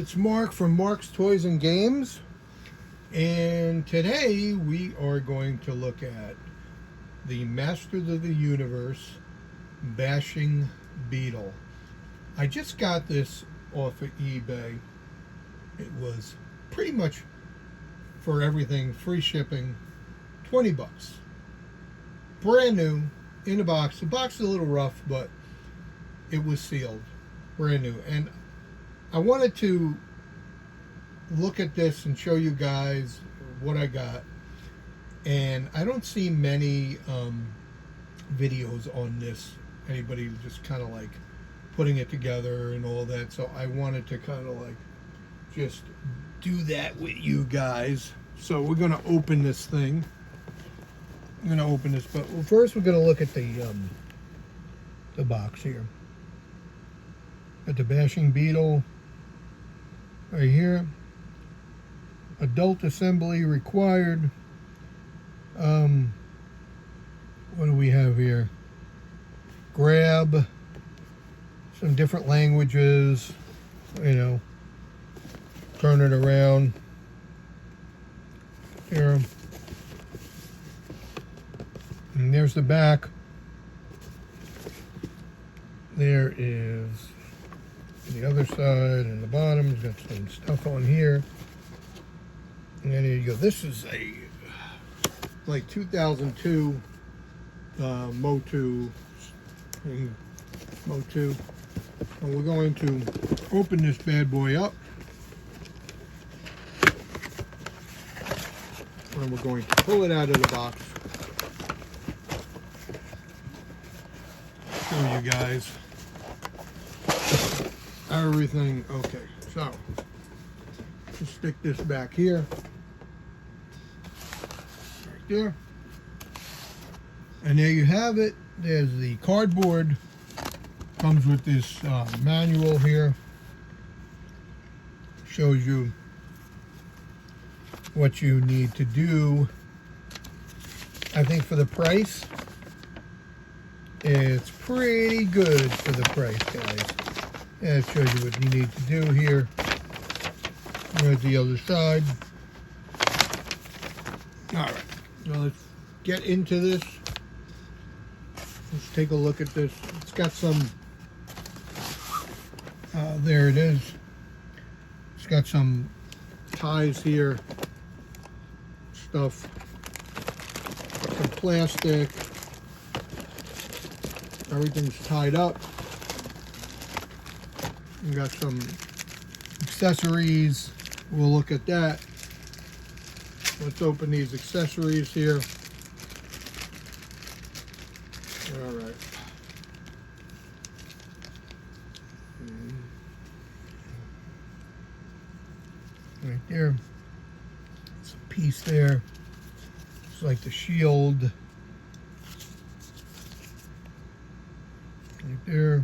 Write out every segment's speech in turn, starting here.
it's Mark from Mark's Toys and Games, and today we are going to look at the Masters of the Universe bashing beetle. I just got this off of eBay. It was pretty much for everything, free shipping, 20 bucks. Brand new, in a box. The box is a little rough, but it was sealed, brand new. And I wanted to look at this and show you guys what I got. And I don't see many videos on this. Anybody just kind of like putting it together and all that. So I wanted to kind of like just do that with you guys. So we're going to open this thing. I'm going to open this, but first we're going to look at the box here. Got the bashing beetle right here. Adult assembly required. What do we have here? Grab. Some different languages. You know. Turn it around. Here. And there's the back. There is the other side and the bottom. It's got some stuff on here. And then here you go. This is a like 2002 motu. And we're going to open this bad boy up. And we're going to pull it out of the box. Show you guys everything. Okay, so just stick this back here, right there, and there you have it. There's the cardboard. Comes with this manual here. Shows you what you need to do. I think for the price, it's pretty good for the price, guys. Yeah, it shows you what you need to do here. There's the other side. Alright, now let's get into this. Let's take a look at this. It's got some, there it is. It's got some ties here. Stuff. Some plastic. Everything's tied up. We got some accessories. We'll look at that. Let's open these accessories here. All right. Right there. It's a piece there. It's like the shield. Right there.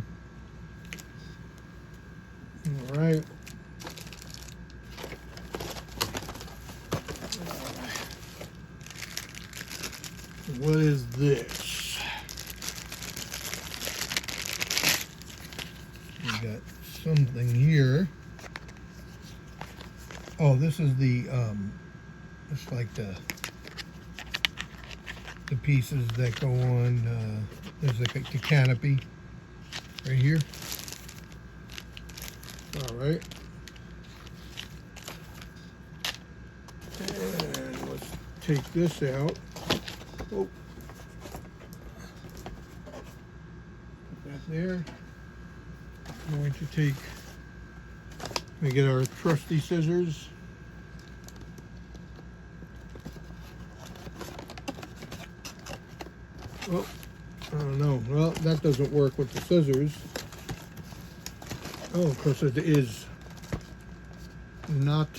All right. What is this? We got something here. Oh, this is the it's like the pieces that go on. There's like the canopy right here. All right. And let's take this out. Oh. Put that there. I'm going to take, we get our trusty scissors. Oh, I don't know. Well, that doesn't work with the scissors. Oh, of course it is not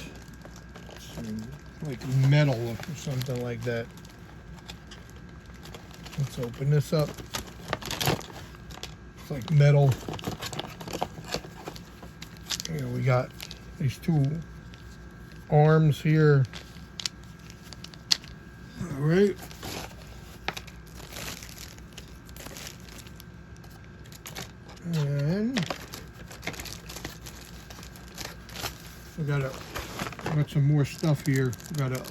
like metal or something like that. Let's open this up. It's like metal. Here we got these two arms here. All right. And got some more stuff here. Got to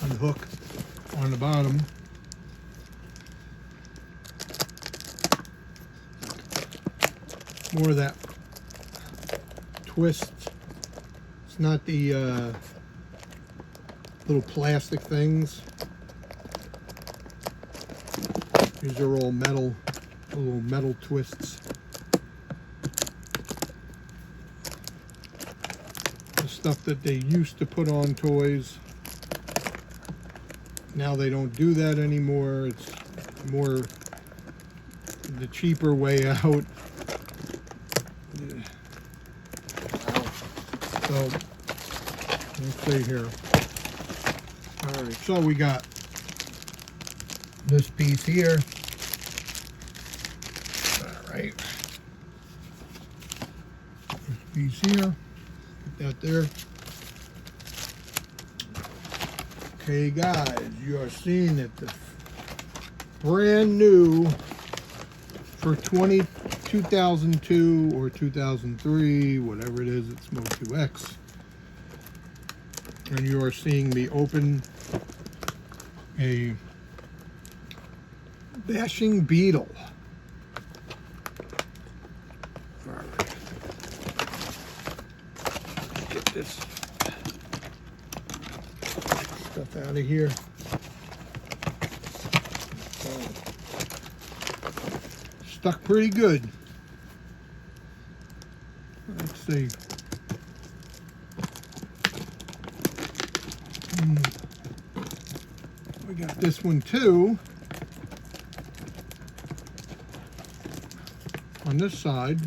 unhook on the bottom. More of that twist. It's not the little plastic things. These are all metal, little metal twists. The stuff that they used to put on toys. Now they don't do that anymore. It's more the cheaper way out. So let's see here. All right, so we got this piece here. All right, this piece here. Put that there. Okay, guys, you are seeing it. The brand new for 2002 or 2003, whatever it is, it's Motu X. And you are seeing me open a bashing beetle. All right. Get this stuff out of here. Stuck pretty good. Let's see. We got this one too. On this side.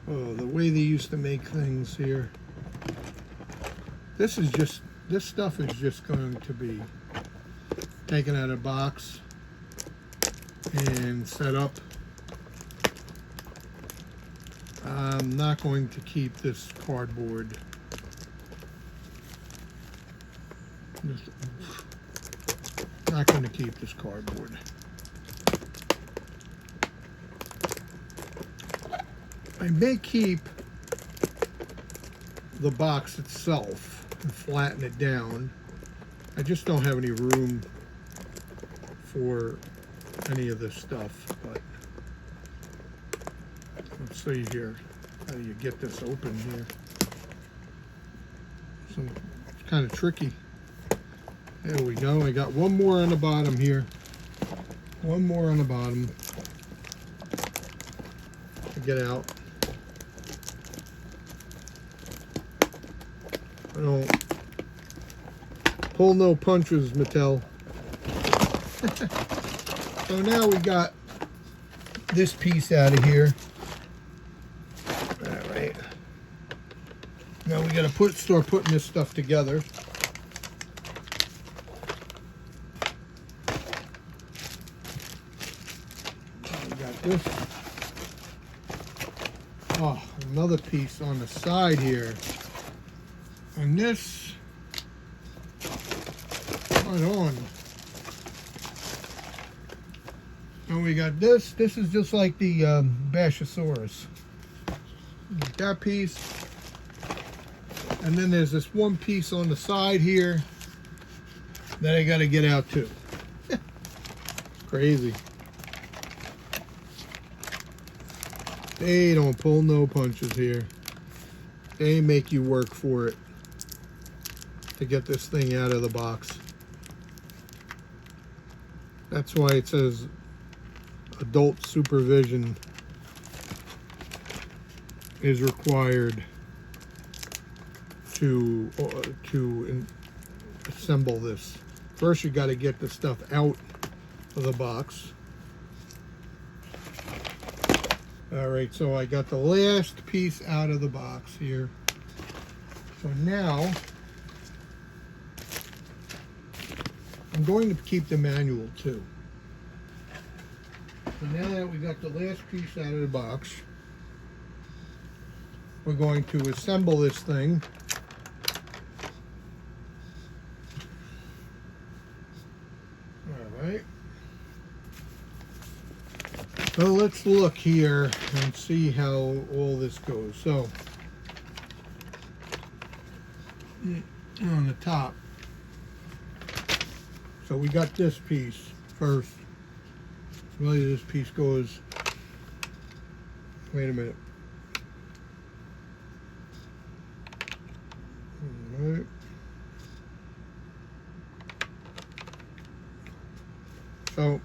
Oh, the way they used to make things here. This stuff is just going to be taken out of a box and set up. I'm not going to keep this cardboard. Not going to keep this cardboard. I may keep the box itself and flatten it down. I just don't have any room for any of this stuff, but let's see here. How do you get this open here? So it's kind of tricky. There we go. I got one more on the bottom here. One more on the bottom to get out. I don't pull no punches, Mattel. So now we got this piece out of here. All right. Now we got to start putting this stuff together. We got this. Oh, another piece on the side here. And this, right on. And we got this. This is just like the bashasaurus. That piece. And then there's this one piece on the side here that I got to get out too. Crazy. They don't pull no punches here. They make you work for it to get this thing out of the box. That's why it says adult supervision is required to assemble this. First, you got to get the stuff out of the box. All right, so I got the last piece out of the box here. So now I'm going to keep the manual too. So now that we got the last piece out of the box, we're going to assemble this thing. All right. Well, let's look here and see how all this goes. So, on the top, so we got this piece first. Really, this piece goes, wait a minute. All right. So,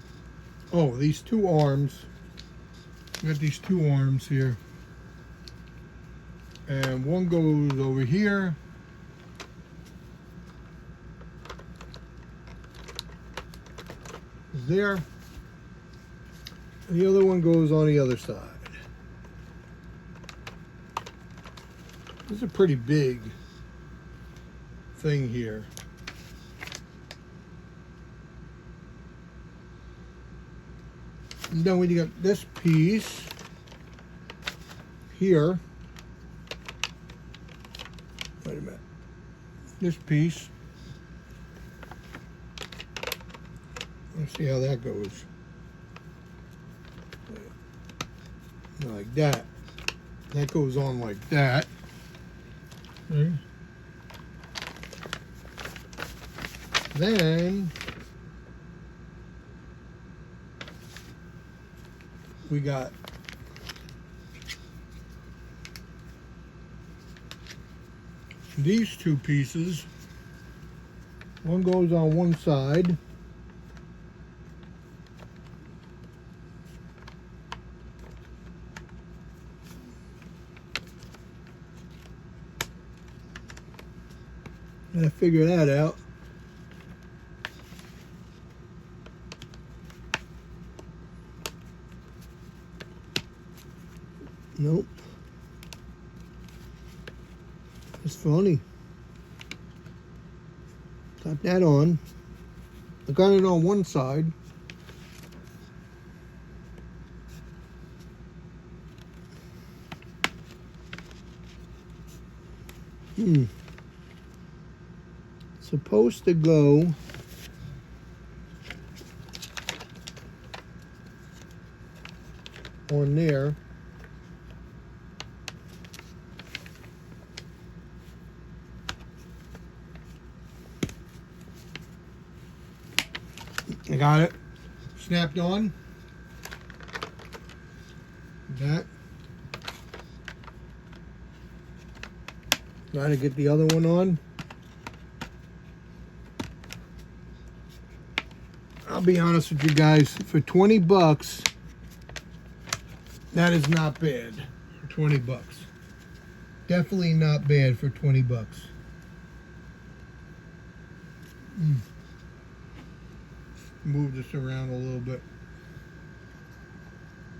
oh, these two arms, we got these two arms here. And one goes over here. There. And the other one goes on the other side. This is a pretty big thing here. And then when you got this piece here, wait a minute, this piece, let's see how that goes. Like that. That goes on like that. Okay. Then we got these two pieces. One goes on one side. Gotta figure that out. Nope. It's funny. Got that on. I got it on one side. Supposed to go on there. I got it snapped on. That. Trying to get the other one on. I'll be honest with you guys, for 20 bucks, that is not bad for 20 bucks. Definitely not bad for 20 bucks. Move this around a little bit.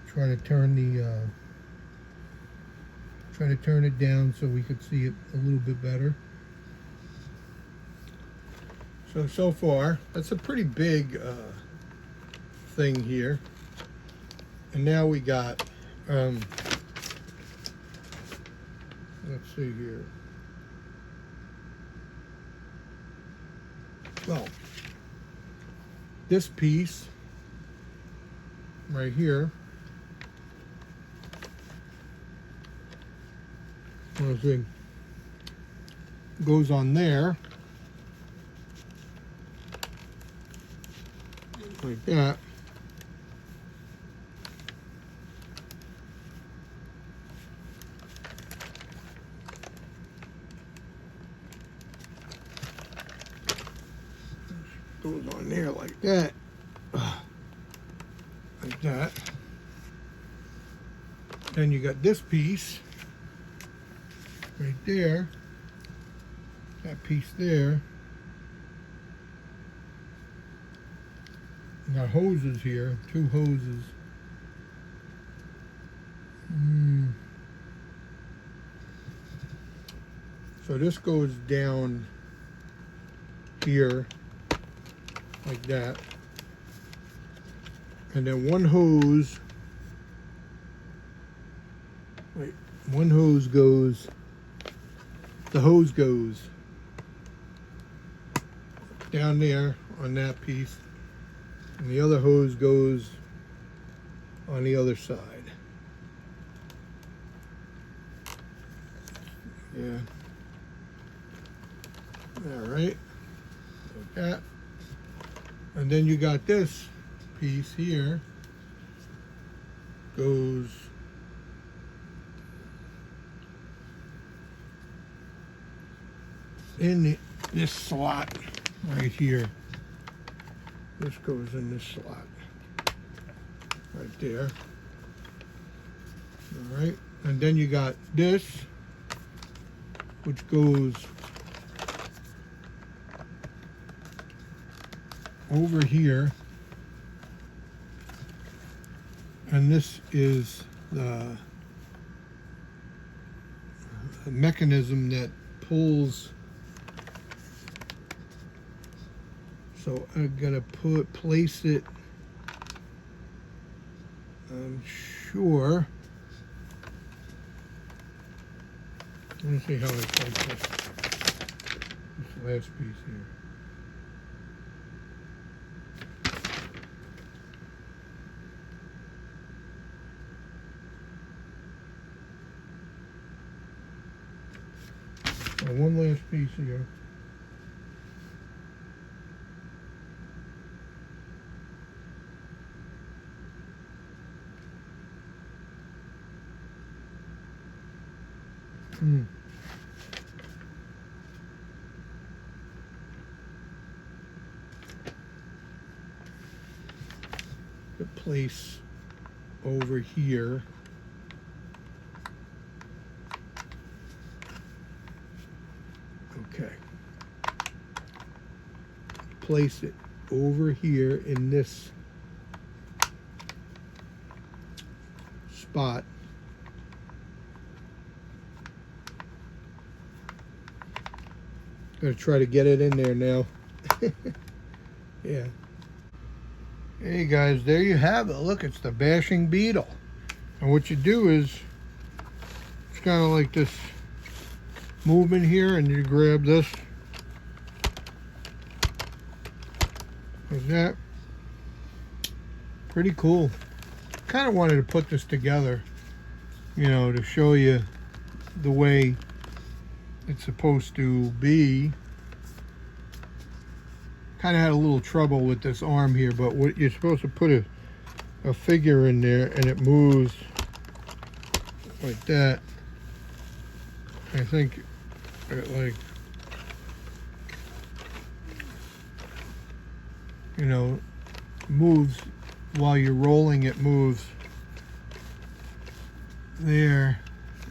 Try to turn it down so we could see it a little bit better. So far, that's a pretty big thing here. And now we got, let's see here. Well, this piece right here, let's see, goes on there. Like that. Goes on there like that. Like that. Then you got this piece right there. That piece there. Got hoses here, two hoses. So this goes down here like that. And then one hose, one hose goes, the hose goes down there on that piece. And the other hose goes on the other side. Yeah. All right. Like that. And then you got this piece here. Goes in this slot right here. This goes in this slot right there. All right. And then you got this, which goes over here, and this is the mechanism that pulls. So I'm gonna place it, I'm sure. Let me see how I place this last piece here. One last piece here. The place over here. Okay. Place it over here in this spot. Gonna try to get it in there now. Yeah. Hey guys, there you have it. Look, it's the bashing beetle. And what you do is, it's kind of like this movement here, and you grab this like that. Pretty cool. Kind of wanted to put this together, you know, to show you the way it's supposed to be. Kind of had a little trouble with this arm here, but what you're supposed to put a figure in there, and it moves like that. I think it, like, you know, moves while you're rolling. It moves there,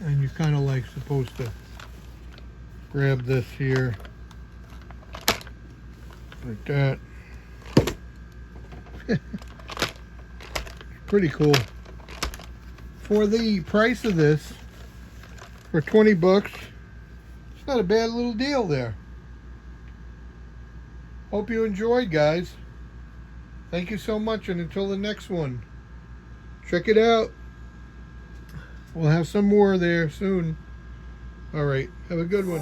and you're kind of like supposed to grab this here like that. Pretty cool. For the price of this, for 20 bucks, it's not a bad little deal there. Hope you enjoyed, guys. Thank you so much, and until the next one, check it out. We'll have some more there soon. All right, have a good one.